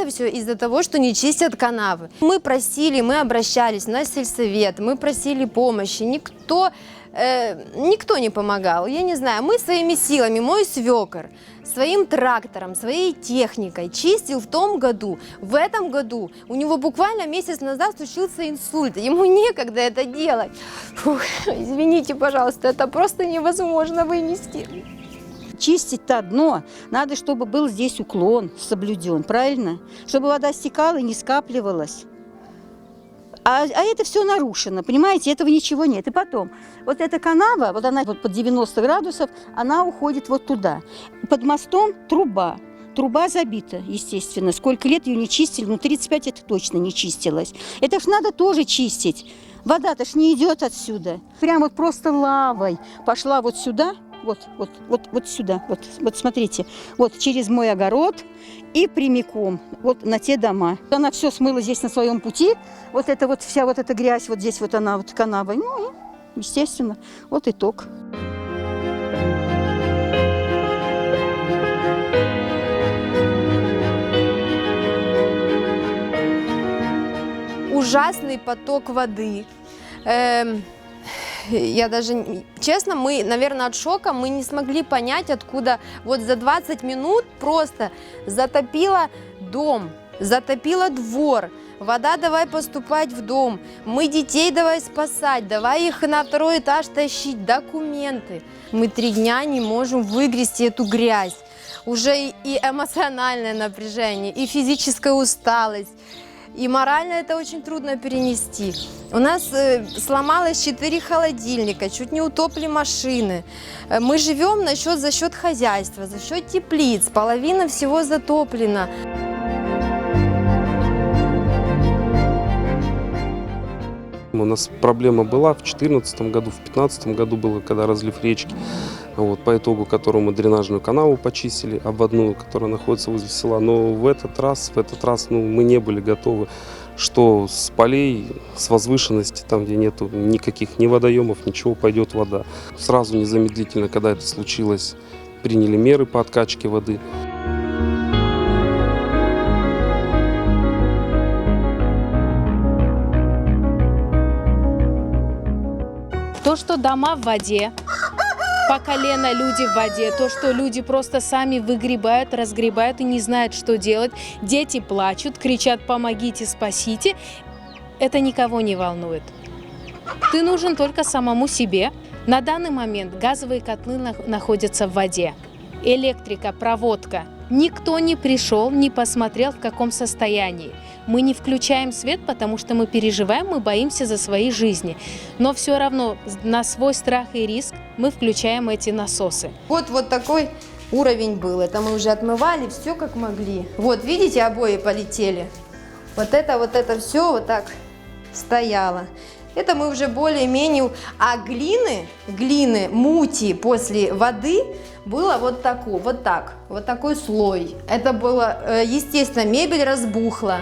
все из-за того, что не чистят канавы. Мы просили, мы обращались на сельсовет, мы просили помощи, никто не помогал. Я не знаю, мы своими силами, мой свекор, своим трактором, своей техникой чистил в том году. В этом году у него буквально месяц назад случился инсульт. Ему некогда это делать. Фух, извините, пожалуйста, это просто невозможно вынести. Чистить-то одно, надо, чтобы был здесь уклон соблюден, правильно? Чтобы вода стекала и не скапливалась. А это все нарушено, понимаете, этого ничего нет. И потом, вот эта канава, вот она вот под 90 градусов, она уходит вот туда. Под мостом труба. Труба забита, естественно. Сколько лет ее не чистили, ну 35 это точно не чистилось. Это ж надо тоже чистить. Вода-то ж не идет отсюда. Прям вот просто лавой пошла вот сюда. Вот сюда, вот смотрите, вот через мой огород и прямиком вот на те дома. Она все смыла здесь на своем пути, вот эта вот вся вот эта грязь, вот здесь вот она, вот канава, ну, естественно, вот итог. Ужасный поток воды. Я даже, честно, мы, наверное, от шока мы не смогли понять, откуда вот за 20 минут просто затопило дом, затопило двор. Вода давай поступать в дом, мы детей давай спасать, давай их на второй этаж тащить, документы. Мы 3 дня не можем выгрести эту грязь. Уже и эмоциональное напряжение, и физическая усталость. И морально это очень трудно перенести. У нас сломалось 4 холодильника, чуть не утопли машины. Мы живем за счет хозяйства, за счет теплиц, половина всего затоплена. У нас проблема была в 2014 году, в 2015 году было, когда разлив речки, вот, по итогу которого мы дренажную канаву почистили, обводную, которая находится возле села. Но в этот раз мы не были готовы, что с полей, с возвышенности, там, где нету никаких ни водоемов, ничего, пойдет вода. Сразу незамедлительно, когда это случилось, приняли меры по откачке воды. То, что дома в воде, по колено люди в воде, то, что люди просто сами выгребают, разгребают и не знают, что делать. Дети плачут, кричат «помогите, спасите». Это никого не волнует. Ты нужен только самому себе. На данный момент газовые котлы находятся в воде. Электрика, проводка. Никто не пришел, не посмотрел, в каком состоянии. Мы не включаем свет, потому что мы переживаем, мы боимся за свои жизни. Но все равно на свой страх и риск мы включаем эти насосы. Вот такой уровень был. Это мы уже отмывали, все как могли. Вот, видите, обои полетели. Вот это все вот так стояло. Это мы уже более-менее... А глины, мути после воды было вот такой слой. Это было, естественно, мебель разбухла.